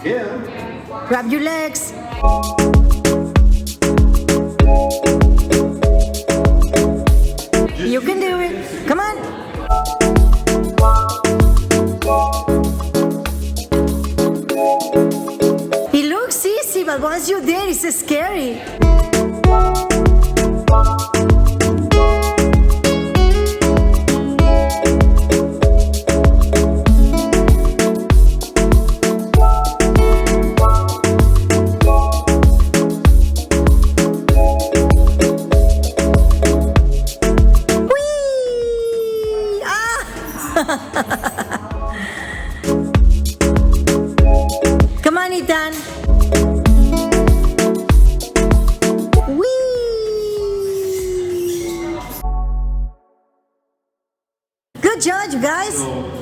Yeah. Grab your legs. You can do it. Come on. It looks easy, but once you're there, it's scary. Whee! Ah! Come on, Ethan. Whee! Good job, you guys.